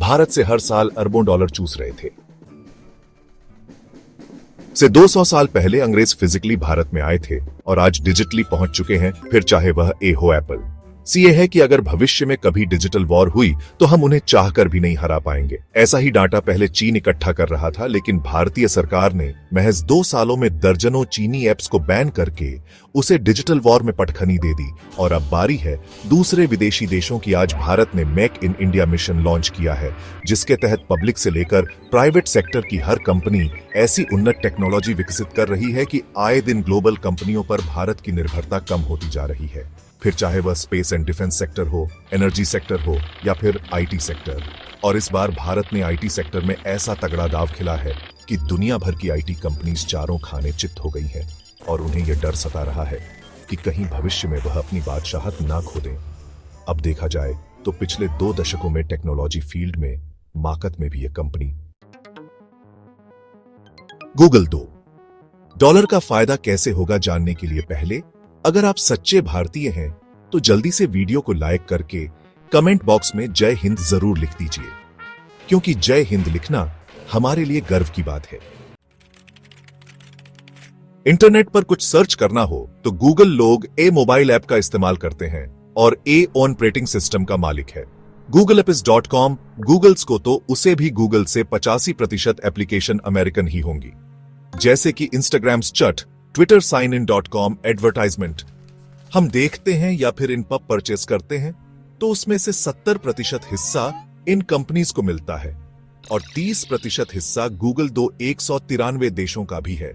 भारत से हर साल अरबों डॉलर चूस रहे थे। से 200 साल पहले अंग्रेज फिजिकली भारत में आए थे और आज डिजिटली पहुंच चुके हैं, फिर चाहे वह ए हो एप्पल। ये है कि अगर भविष्य में कभी डिजिटल वॉर हुई तो हम उन्हें चाहकर भी नहीं हरा पाएंगे। ऐसा ही डाटा पहले चीन इकट्ठा कर रहा था, लेकिन भारतीय सरकार ने महज 2 सालों में दर्जनों चीनी ऐप्स को बैन करके उसे डिजिटल वॉर में पटखनी दे दी। और अब बारी है दूसरे विदेशी देशों की। आज भारत ने make in India mission launch किया है, जिसके तहत पब्लिक से लेकर प्राइवेट सेक्टर की हर कंपनी ऐसी उन्नत टेक्नोलॉजी विकसित कर रही है कि आए दिन ग्लोबल कंपनियों पर भारत की निर्भरता कम होती जा रही है। फिर चाहे वह स्पेस एंड डिफेंस सेक्टर हो, एनर्जी सेक्टर हो या फिर आईटी सेक्टर। और इस बार भारत ने आईटी सेक्टर में ऐसा तगड़ा दांव खिला है कि दुनिया भर की आईटी कंपनीज चारों खाने चित्त हो गई हैं और उन्हें यह डर सता रहा है कि कहीं भविष्य में वह अपनी बादशाहत ना खो दें। अब देखा जाए तो पिछले 2 दशकों में टेक्नोलॉजी फील्ड में माकत में भी यह कंपनी। गूगल $2 का फायदा कैसे होगा जानने के लिए पहले अगर आप सच्चे भारतीय हैं तो जल्दी से वीडियो को लाइक करके कमेंट बॉक्स में जय हिंद जरूर लिख दीजिए, क्योंकि जय हिंद लिखना हमारे लिए गर्व की बात है। इंटरनेट पर कुछ सर्च करना हो तो गूगल लोग ए मोबाइल ऐप का इस्तेमाल करते हैं और ए ऑपरेटिंग सिस्टम का मालिक है। googleapps.com गूगल्स को तो उसे भी गूगल से 85% एप्लीकेशन अमेरिकन ही होंगी, जैसे कि इंस्टाग्राम चट, ट्विटर signin.com एडवर्टाइजमेंट हम देखते हैं या फिर इन पर परचेस करते हैं तो उसमें से 70% हिस्सा इन कंपनीज को मिलता है और 30% हिस्सा गूगल 193 देशों का भी है।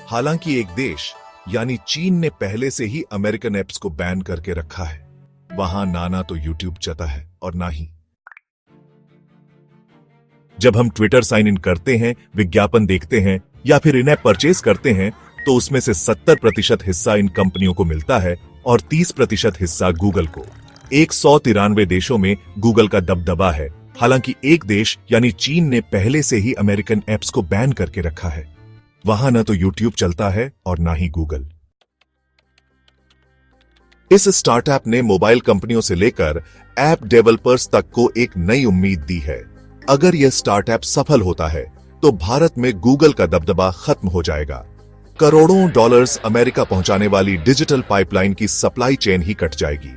हालांकि एक देश यानी चीन ने पहले से ही अमेरिकन ऐप्स को बैन करके रखा है। वहां ना तो यूट्यूब चलता है और ना ही जब हम ट्विटर साइन इन करते हैं, विज्ञापन देखते हैं या फिर इन ऐप परचेस करते हैं तो उसमें से 70% हिस्सा इन कंपनियों को मिलता है और 30% हिस्सा गूगल को। 193 देशों में गूगल का दबदबा है। हालांकि एक देश यानी चीन ने पहले से ही अमेरिकन ऐप्स को बैन करके रखा है। वहां न तो यूट्यूब चलता है और ना ही गूगल। इस स्टार्टअप ने मोबाइल कंपनियों से लेकर ऐप डेवलपर्स तक को एक नई उम्मीद दी है। अगर यह स्टार्टअप सफल होता है तो भारत में गूगल का दबदबा खत्म हो जाएगा। करोड़ों डॉलर्स अमेरिका पहुंचाने वाली डिजिटल पाइपलाइन की सप्लाई चेन ही कट जाएगी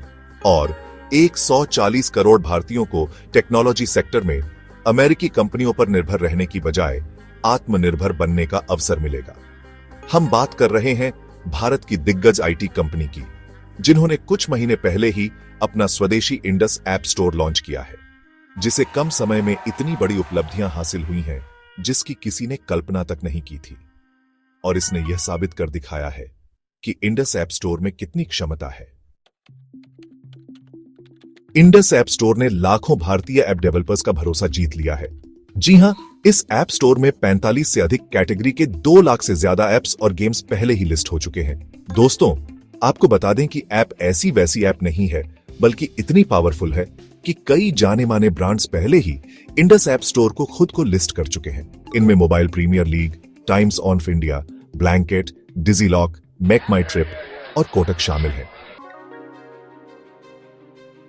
और 140 करोड़ भारतीयों को टेक्नोलॉजी सेक्टर में अमेरिकी कंपनियों पर निर्भर रहने की बजाय आत्मनिर्भर बनने का अवसर मिलेगा। हम बात कर रहे हैं भारत की दिग्गज आईटी कंपनी की, जिन्होंने कुछ महीने पहले ही अपना स्वदेशी इंडस ऐप स्टोर लॉन्च किया है, जिसे कम समय में इतनी बड़ी उपलब्धियां हासिल हुई हैं जिसकी किसी ने कल्पना तक नहीं की थी। और इसने यह साबित कर दिखाया है कि इंडस ऐप स्टोर में कितनी क्षमता है। इंडस ऐप स्टोर ने लाखों भारतीय ऐप डेवलपर्स का भरोसा जीत लिया है। जी हां, इस ऐप स्टोर में 45 से अधिक कैटेगरी के 2 लाख से ज्यादा ऐप्स और गेम्स पहले ही लिस्ट हो चुके हैं। दोस्तों, आपको बता दें कि ऐप ऐसी वैसी ऐप नहीं है, बल्कि इतनी पावरफुल है कि कई जाने माने ब्रांड्स पहले ही इंडस ऐप स्टोर को खुद को लिस्ट कर चुके हैं। इनमें Mobile Premier League, Times of India, Blinkit, DigiLocker, MakeMyTrip और कोटक शामिल हैं।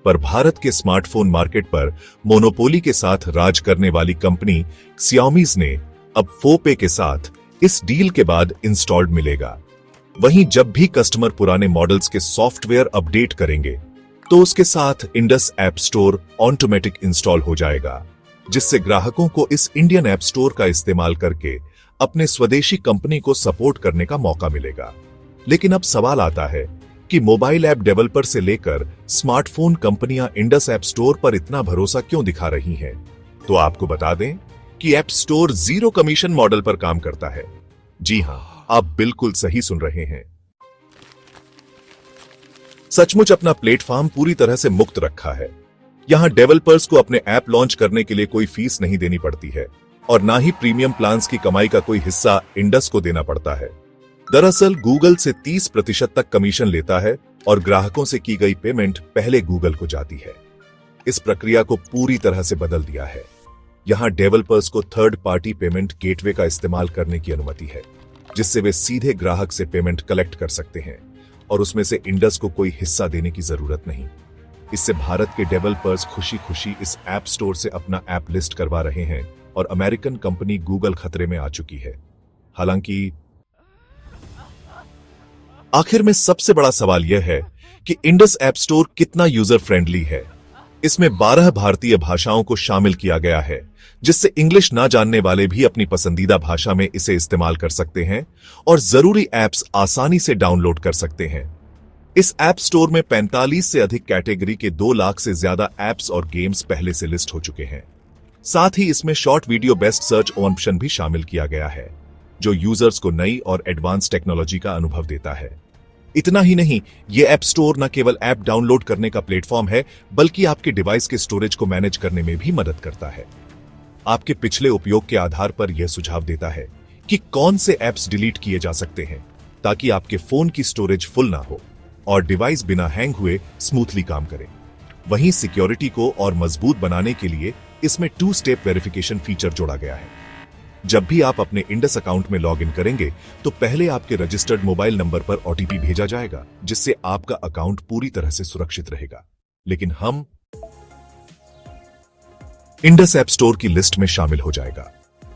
पर भारत के स्मार्टफोन मार्केट पर मोनोपोली के साथ राज करने वाली कंपनी Xiaomi ने अब फोपे के साथ इस डील के बाद इंस्टॉल्ड मिलेगा। वहीं जब भी कस्टमर पुराने मॉडल्स के सॉफ्टवेयर अपडेट करेंगे तो उसके साथ Indus app store automatic install हो जाएगा, जिससे ग्राहकों को इस इंडियन ऐप स्टोर का इस्तेमाल करके अपने स्वदेशी कंपनी को सपोर्ट करने का मौका मिलेगा। लेकिन अब सवाल आता है कि मोबाइल ऐप डेवलपर से लेकर स्मार्टफोन कंपनियां इंडस ऐप स्टोर पर इतना भरोसा क्यों दिखा रही हैं? तो आपको बता दें कि ऐप स्टोर 0 कमीशन मॉडल पर काम करता है। जी हां, आप बिल्कुल सही सुन रहे हैं। सचमुच अपना प्लेटफॉर्म पूरी तरह से मुक्त रखा है। यहां डेवलपर्स को अपने ऐप लॉन्च करने के लिए कोई फीस नहीं देनी पड़ती है और ना ही प्रीमियम प्लान्स की कमाई का कोई हिस्सा इंडस को देना पड़ता है। दरअसल गूगल से 30% तक कमीशन लेता है और ग्राहकों से की गई पेमेंट पहले गूगल को जाती है। इस प्रक्रिया को पूरी तरह से बदल दिया है। यहां डेवलपर्स को थर्ड पार्टी पेमेंट गेटवे का इस्तेमाल करने की अनुमति है, जिससे वे सीधे ग्राहक से पेमेंट कलेक्ट कर सकते हैं और उसमें से इंडस को कोई हिस्सा देने की जरूरत नहीं। इससे भारत के डेवलपर्स खुशी खुशी इस ऐप स्टोर से अपना ऐप लिस्ट करवा रहे हैं और अमेरिकन कंपनी गूगल खतरे में आ चुकी है। हालांकि आखिर में सबसे बड़ा सवाल यह है कि इंडस ऐप स्टोर कितना यूजर फ्रेंडली है। इसमें 12 भारतीय भाषाओं को शामिल किया गया है, जिससे इंग्लिश ना जानने वाले भी अपनी पसंदीदा भाषा में इसे इस्तेमाल कर सकते हैं और जरूरी ऐप्स आसानी से डाउनलोड कर सकते हैं। इस ऐप स्टोर में 45 से अधिक कैटेगरी के 2 लाख से ज्यादा ऐप्स और गेम्स पहले से लिस्ट हो चुके हैं। साथ ही इसमें short video best search option भी शामिल किया गया है, जो यूजर्स को नई और एडवांस टेक्नोलॉजी का अनुभव देता है। इतना ही नहीं, यह ऐप स्टोर न केवल ऐप डाउनलोड करने का प्लेटफॉर्म है, बल्कि आपके डिवाइस के स्टोरेज को मैनेज करने में भी मदद करता है। आपके पिछले उपयोग के आधार पर यह सुझाव देता है कि कौन से ऐप्स डिलीट किए जा सकते हैं, ताकि आपके फोन की स्टोरेज फुल ना हो और डिवाइस बिना हैंग हुए स्मूथली काम करे। वहीं सिक्योरिटी को और मजबूत बनाने के लिए इसमें 2 स्टेप वेरिफिकेशन फीचर जोड़ा गया है। जब भी आप अपने इंडस अकाउंट में लॉग इन करेंगे तो पहले आपके रजिस्टर्ड मोबाइल नंबर पर ओटीपी भेजा जाएगा, जिससे आपका अकाउंट पूरी तरह से सुरक्षित रहेगा। लेकिन हम इंडस ऐप स्टोर की लिस्ट में शामिल हो जाएगा,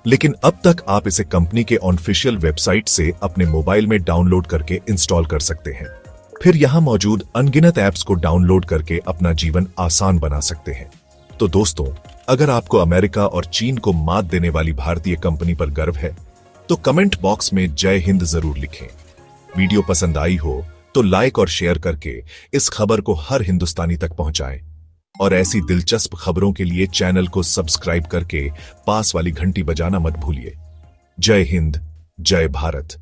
लेकिन अब तक आप इसे कंपनी के ऑफिशियल वेबसाइट से अपने मोबाइल में डाउनलोड करके इंस्टॉल कर सकते हैं। फिर यहां मौजूद अनगिनत ऐप्स को डाउनलोड करके अपना जीवन आसान बना सकते हैं। तो दोस्तों, अगर आपको अमेरिका और चीन को मात देने वाली भारतीय कंपनी पर गर्व है, तो कमेंट बॉक्स में जय हिंद जरूर लिखें। वीडियो पसंद आई हो तो लाइक और शेयर करके इस खबर को हर हिंदुस्तानी तक पहुंचाएं और ऐसी दिलचस्प खबरों के लिए चैनल को सब्सक्राइब करके पास वाली घंटी बजाना मत भूलिए। जय हिंद, जय भारत।